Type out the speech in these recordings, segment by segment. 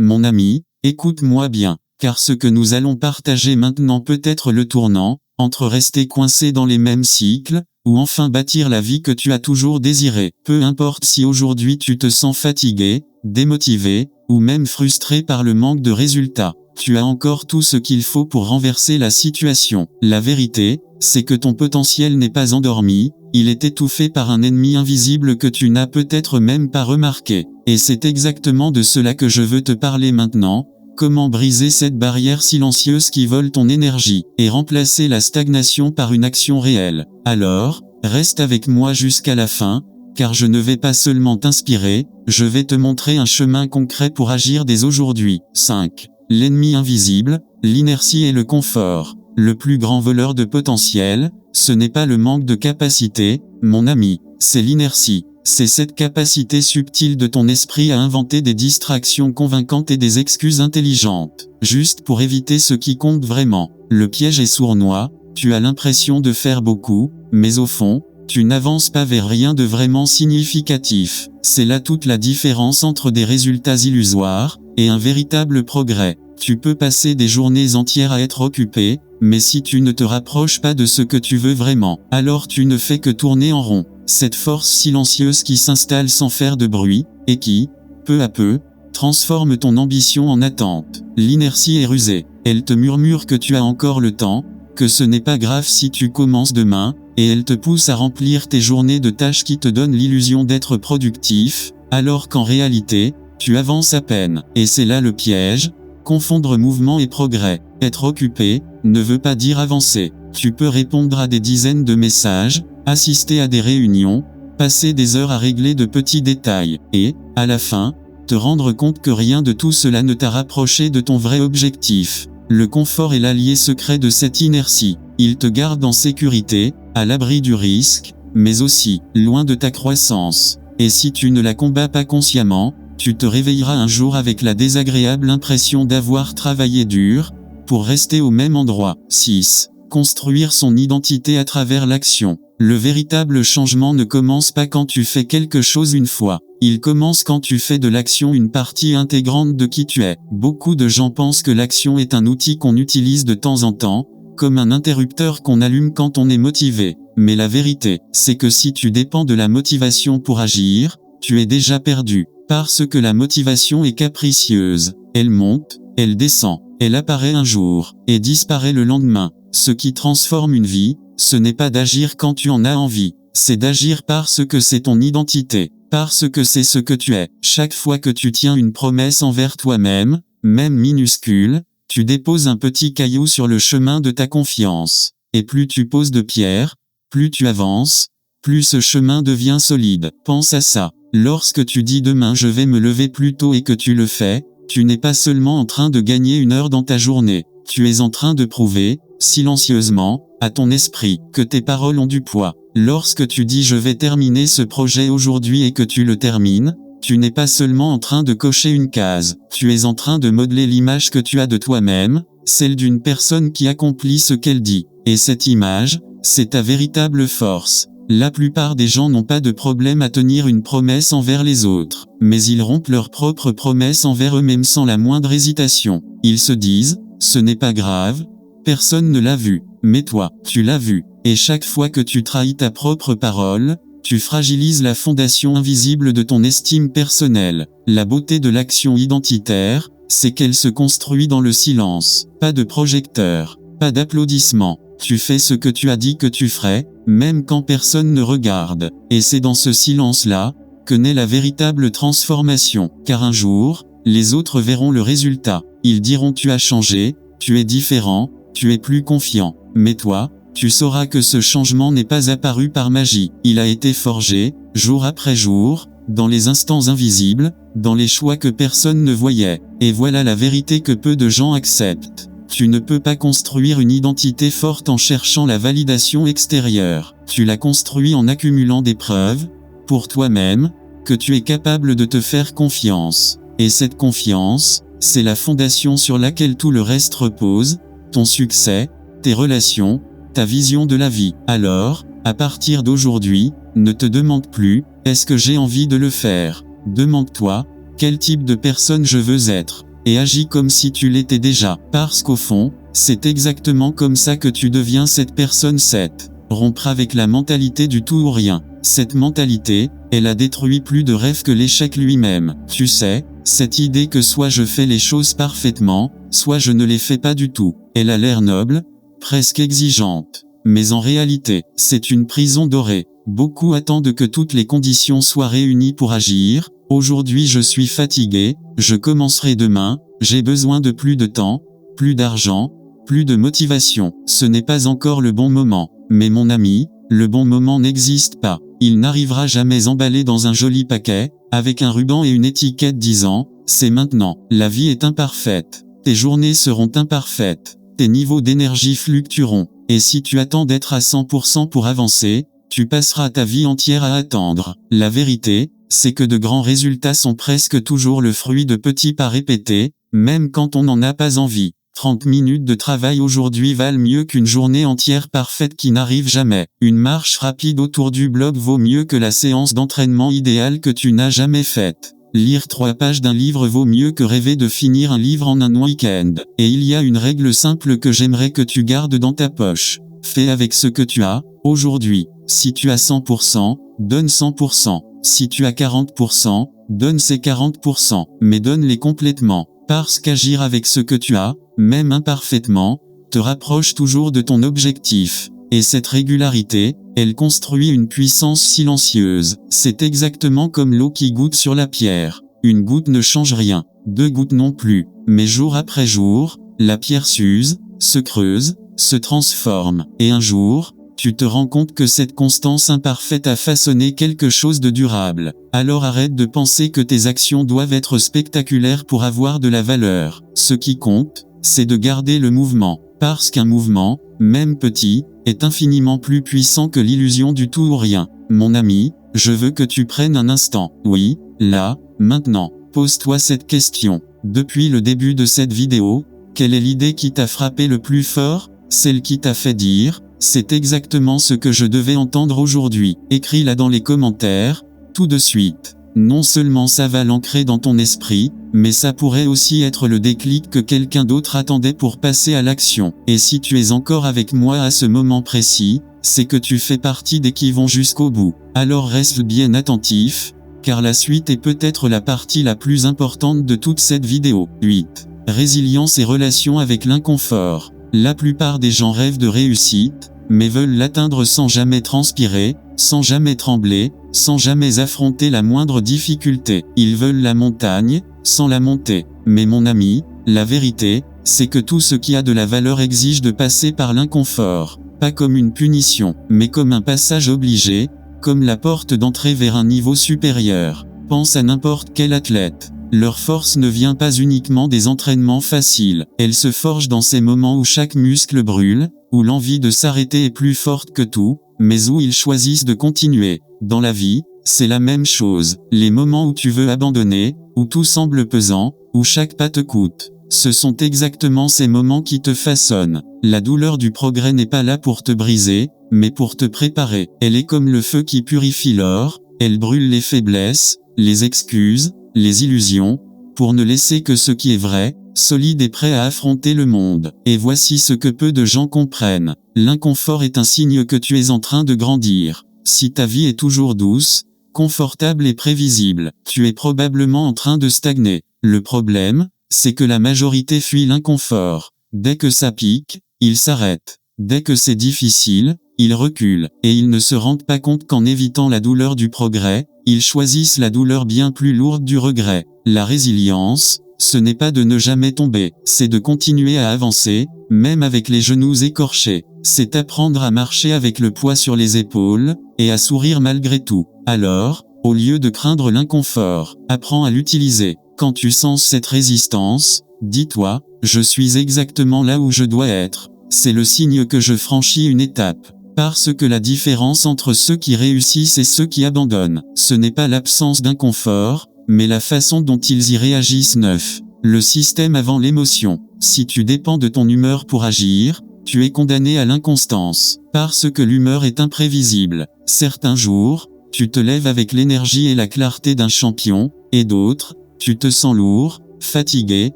Mon ami, écoute-moi bien, car ce que nous allons partager maintenant peut être le tournant, entre rester coincé dans les mêmes cycles, ou enfin bâtir la vie que tu as toujours désirée. Peu importe si aujourd'hui tu te sens fatigué, démotivé, ou même frustré par le manque de résultats. Tu as encore tout ce qu'il faut pour renverser la situation. La vérité, c'est que ton potentiel n'est pas endormi, il est étouffé par un ennemi invisible que tu n'as peut-être même pas remarqué. Et c'est exactement de cela que je veux te parler maintenant. Comment briser cette barrière silencieuse qui vole ton énergie, et remplacer la stagnation par une action réelle. Alors, reste avec moi jusqu'à la fin, car je ne vais pas seulement t'inspirer, je vais te montrer un chemin concret pour agir dès aujourd'hui. 5. L'ennemi invisible, l'inertie et le confort. Le plus grand voleur de potentiel, ce n'est pas le manque de capacité, mon ami, c'est l'inertie. C'est cette capacité subtile de ton esprit à inventer des distractions convaincantes et des excuses intelligentes, juste pour éviter ce qui compte vraiment. Le piège est sournois, tu as l'impression de faire beaucoup, mais au fond, tu n'avances pas vers rien de vraiment significatif. C'est là toute la différence entre des résultats illusoires et un véritable progrès. Tu peux passer des journées entières à être occupé, mais si tu ne te rapproches pas de ce que tu veux vraiment, alors tu ne fais que tourner en rond. Cette force silencieuse qui s'installe sans faire de bruit, et qui, peu à peu, transforme ton ambition en attente. L'inertie est rusée. Elle te murmure que tu as encore le temps, que ce n'est pas grave si tu commences demain, et elle te pousse à remplir tes journées de tâches qui te donnent l'illusion d'être productif, alors qu'en réalité, tu avances à peine. Et c'est là le piège, confondre mouvement et progrès. Être occupé ne veut pas dire avancer. Tu peux répondre à des dizaines de messages, assister à des réunions, passer des heures à régler de petits détails, et, à la fin, te rendre compte que rien de tout cela ne t'a rapproché de ton vrai objectif. Le confort est l'allié secret de cette inertie. Il te garde en sécurité, à l'abri du risque, mais aussi, loin de ta croissance. Et si tu ne la combats pas consciemment, tu te réveilleras un jour avec la désagréable impression d'avoir travaillé dur, pour rester au même endroit. 6. Construire son identité à travers l'action. Le véritable changement ne commence pas quand tu fais quelque chose une fois. Il commence quand tu fais de l'action une partie intégrante de qui tu es. Beaucoup de gens pensent que l'action est un outil qu'on utilise de temps en temps, comme un interrupteur qu'on allume quand on est motivé. Mais la vérité, c'est que si tu dépends de la motivation pour agir, tu es déjà perdu. Parce que la motivation est capricieuse. Elle monte, elle descend, elle apparaît un jour, et disparaît le lendemain. Ce qui transforme une vie, ce n'est pas d'agir quand tu en as envie, c'est d'agir parce que c'est ton identité, parce que c'est ce que tu es. Chaque fois que tu tiens une promesse envers toi-même, même minuscule, tu déposes un petit caillou sur le chemin de ta confiance. Et plus tu poses de pierres, plus tu avances, plus ce chemin devient solide. Pense à ça. Lorsque tu dis demain je vais me lever plus tôt et que tu le fais, tu n'es pas seulement en train de gagner une heure dans ta journée, tu es en train de prouver, silencieusement, à ton esprit, que tes paroles ont du poids. Lorsque tu dis je vais terminer ce projet aujourd'hui et que tu le termines, tu n'es pas seulement en train de cocher une case, tu es en train de modeler l'image que tu as de toi-même, celle d'une personne qui accomplit ce qu'elle dit. Et cette image, c'est ta véritable force. La plupart des gens n'ont pas de problème à tenir une promesse envers les autres, mais ils rompent leur propre promesse envers eux-mêmes sans la moindre hésitation. Ils se disent, ce n'est pas grave, personne ne l'a vu, mais toi, tu l'as vu. Et chaque fois que tu trahis ta propre parole, tu fragilises la fondation invisible de ton estime personnelle. La beauté de l'action identitaire, c'est qu'elle se construit dans le silence. Pas de projecteur, pas d'applaudissements. Tu fais ce que tu as dit que tu ferais, même quand personne ne regarde. Et c'est dans ce silence-là que naît la véritable transformation. Car un jour, les autres verront le résultat. Ils diront tu as changé, tu es différent, tu es plus confiant. Mais toi, tu sauras que ce changement n'est pas apparu par magie. Il a été forgé, jour après jour, dans les instants invisibles, dans les choix que personne ne voyait. Et voilà la vérité que peu de gens acceptent. Tu ne peux pas construire une identité forte en cherchant la validation extérieure. Tu la construis en accumulant des preuves, pour toi-même, que tu es capable de te faire confiance. Et cette confiance, c'est la fondation sur laquelle tout le reste repose, ton succès, tes relations, ta vision de la vie. Alors, à partir d'aujourd'hui, ne te demande plus, est-ce que j'ai envie de le faire? Demande-toi, quel type de personne je veux être? et agis comme si tu l'étais déjà. Parce qu'au fond, c'est exactement comme ça que tu deviens cette personne 7. Rompre avec la mentalité du tout ou rien. Cette mentalité, elle a détruit plus de rêves que l'échec lui-même. Tu sais, cette idée que soit je fais les choses parfaitement, soit je ne les fais pas du tout. Elle a l'air noble, presque exigeante. Mais en réalité, c'est une prison dorée. Beaucoup attendent que toutes les conditions soient réunies pour agir. Aujourd'hui je suis fatigué, je commencerai demain, j'ai besoin de plus de temps, plus d'argent, plus de motivation. Ce n'est pas encore le bon moment. Mais mon ami, le bon moment n'existe pas. Il n'arrivera jamais emballé dans un joli paquet, avec un ruban et une étiquette disant « c'est maintenant ». La vie est imparfaite. Tes journées seront imparfaites. Tes niveaux d'énergie fluctueront. Et si tu attends d'être à 100% pour avancer, tu passeras ta vie entière à attendre. La vérité, c'est que de grands résultats sont presque toujours le fruit de petits pas répétés, même quand on n'en a pas envie. 30 minutes de travail aujourd'hui valent mieux qu'une journée entière parfaite qui n'arrive jamais. Une marche rapide autour du bloc vaut mieux que la séance d'entraînement idéale que tu n'as jamais faite. Lire 3 pages d'un livre vaut mieux que rêver de finir un livre en un week-end. Et il y a une règle simple que j'aimerais que tu gardes dans ta poche. Fais avec ce que tu as, aujourd'hui. Si tu as 100%, donne 100%. Si tu as 40%, donne ces 40%. Mais donne-les complètement. Parce qu'agir avec ce que tu as, même imparfaitement, te rapproche toujours de ton objectif. Et cette régularité, elle construit une puissance silencieuse. C'est exactement comme l'eau qui goutte sur la pierre. Une goutte ne change rien, 2 gouttes non plus. Mais jour après jour, la pierre s'use, se creuse, se transforme. Et un jour, tu te rends compte que cette constance imparfaite a façonné quelque chose de durable. Alors arrête de penser que tes actions doivent être spectaculaires pour avoir de la valeur. Ce qui compte, c'est de garder le mouvement. Parce qu'un mouvement, même petit, est infiniment plus puissant que l'illusion du tout ou rien. Mon ami, je veux que tu prennes un instant. Oui, là, maintenant. Pose-toi cette question. Depuis le début de cette vidéo, quelle est l'idée qui t'a frappé le plus fort? Celle qui t'a fait dire « c'est exactement ce que je devais entendre aujourd'hui ». Écris-la dans les commentaires, tout de suite. Non seulement ça va l'ancrer dans ton esprit, mais ça pourrait aussi être le déclic que quelqu'un d'autre attendait pour passer à l'action. Et si tu es encore avec moi à ce moment précis, c'est que tu fais partie des qui vont jusqu'au bout. Alors reste bien attentif, car la suite est peut-être la partie la plus importante de toute cette vidéo. 8. Résilience et relation avec l'inconfort. La plupart des gens rêvent de réussite, mais veulent l'atteindre sans jamais transpirer, sans jamais trembler, sans jamais affronter la moindre difficulté. Ils veulent la montagne, sans la monter. Mais mon ami, la vérité, c'est que tout ce qui a de la valeur exige de passer par l'inconfort. Pas comme une punition, mais comme un passage obligé, comme la porte d'entrée vers un niveau supérieur. Pense à n'importe quel athlète. Leur force ne vient pas uniquement des entraînements faciles. Elle se forge dans ces moments où chaque muscle brûle, où l'envie de s'arrêter est plus forte que tout, mais où ils choisissent de continuer. Dans la vie, c'est la même chose. Les moments où tu veux abandonner, où tout semble pesant, où chaque pas te coûte. Ce sont exactement ces moments qui te façonnent. La douleur du progrès n'est pas là pour te briser, mais pour te préparer. Elle est comme le feu qui purifie l'or, elle brûle les faiblesses, les excuses, les illusions, pour ne laisser que ce qui est vrai, solide et prêt à affronter le monde. Et voici ce que peu de gens comprennent. L'inconfort est un signe que tu es en train de grandir. Si ta vie est toujours douce, confortable et prévisible, tu es probablement en train de stagner. Le problème, c'est que la majorité fuit l'inconfort. Dès que ça pique, ils s'arrêtent. Dès que c'est difficile, ils reculent. Et ils ne se rendent pas compte qu'en évitant la douleur du progrès, ils choisissent la douleur bien plus lourde du regret. La résilience, ce n'est pas de ne jamais tomber, c'est de continuer à avancer, même avec les genoux écorchés. C'est apprendre à marcher avec le poids sur les épaules, et à sourire malgré tout. Alors, au lieu de craindre l'inconfort, apprends à l'utiliser. Quand tu sens cette résistance, dis-toi, je suis exactement là où je dois être. C'est le signe que je franchis une étape. Parce que la différence entre ceux qui réussissent et ceux qui abandonnent, ce n'est pas l'absence d'inconfort, mais la façon dont ils y réagissent. 9. Le système avant l'émotion. Si tu dépends de ton humeur pour agir, tu es condamné à l'inconstance. Parce que l'humeur est imprévisible. Certains jours, tu te lèves avec l'énergie et la clarté d'un champion, et d'autres, tu te sens lourd, fatigué,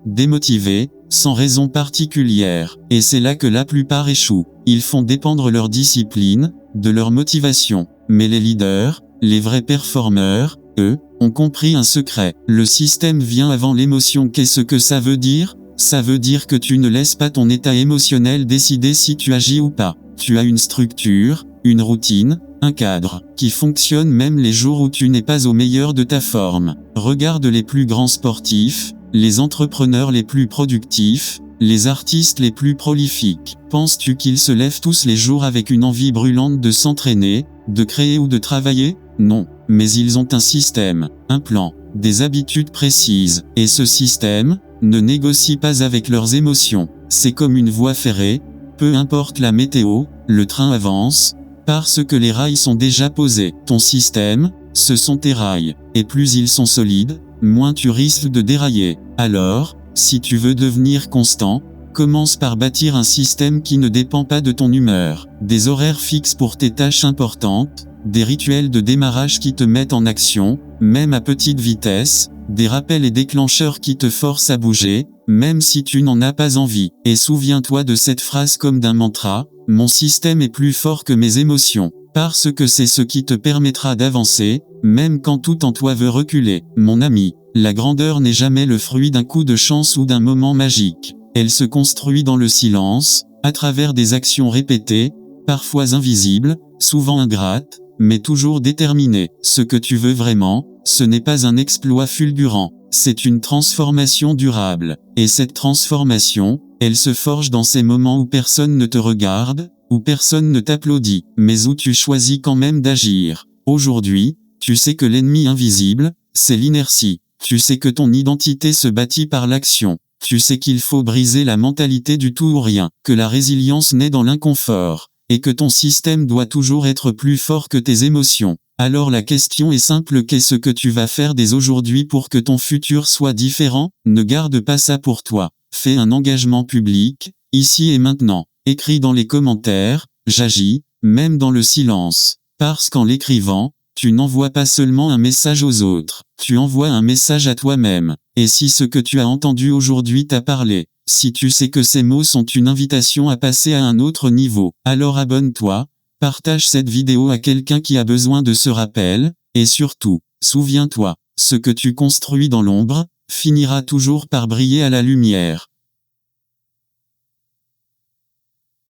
démotivé, sans raison particulière. Et c'est là que la plupart échouent. Ils font dépendre leur discipline de leur motivation. Mais les leaders, les vrais performeurs, eux, ont compris un secret. Le système vient avant l'émotion. Qu'est-ce que ça veut dire ? Ça veut dire que tu ne laisses pas ton état émotionnel décider si tu agis ou pas. Tu as une structure, une routine, un cadre, qui fonctionne même les jours où tu n'es pas au meilleur de ta forme. Regarde les plus grands sportifs, les entrepreneurs les plus productifs, les artistes les plus prolifiques. Penses-tu qu'ils se lèvent tous les jours avec une envie brûlante de s'entraîner, de créer ou de travailler ? Non. Mais ils ont un système, un plan, des habitudes précises. Et ce système ne négocie pas avec leurs émotions. C'est comme une voie ferrée, peu importe la météo, le train avance, parce que les rails sont déjà posés. Ton système, ce sont tes rails. Et plus ils sont solides, moins tu risques de dérailler. Alors, si tu veux devenir constant, commence par bâtir un système qui ne dépend pas de ton humeur. Des horaires fixes pour tes tâches importantes, des rituels de démarrage qui te mettent en action, même à petite vitesse, des rappels et déclencheurs qui te forcent à bouger, même si tu n'en as pas envie. Et souviens-toi de cette phrase comme d'un mantra, « Mon système est plus fort que mes émotions ». Parce que c'est ce qui te permettra d'avancer, même quand tout en toi veut reculer. Mon ami, la grandeur n'est jamais le fruit d'un coup de chance ou d'un moment magique. Elle se construit dans le silence, à travers des actions répétées, parfois invisibles, souvent ingrates, mais toujours déterminées. Ce que tu veux vraiment, ce n'est pas un exploit fulgurant, c'est une transformation durable. Et cette transformation, elle se forge dans ces moments où personne ne te regarde, où personne ne t'applaudit, mais où tu choisis quand même d'agir. Aujourd'hui, tu sais que l'ennemi invisible, c'est l'inertie. Tu sais que ton identité se bâtit par l'action. Tu sais qu'il faut briser la mentalité du tout ou rien, que la résilience naît dans l'inconfort, et que ton système doit toujours être plus fort que tes émotions. Alors la question est simple, qu'est-ce que tu vas faire dès aujourd'hui pour que ton futur soit différent ? Ne garde pas ça pour toi. Fais un engagement public, ici et maintenant. Écris dans les commentaires, j'agis, même dans le silence. Parce qu'en l'écrivant, tu n'envoies pas seulement un message aux autres, tu envoies un message à toi-même. Et si ce que tu as entendu aujourd'hui t'a parlé, si tu sais que ces mots sont une invitation à passer à un autre niveau, alors abonne-toi, partage cette vidéo à quelqu'un qui a besoin de ce rappel, et surtout, souviens-toi, ce que tu construis dans l'ombre, finira toujours par briller à la lumière.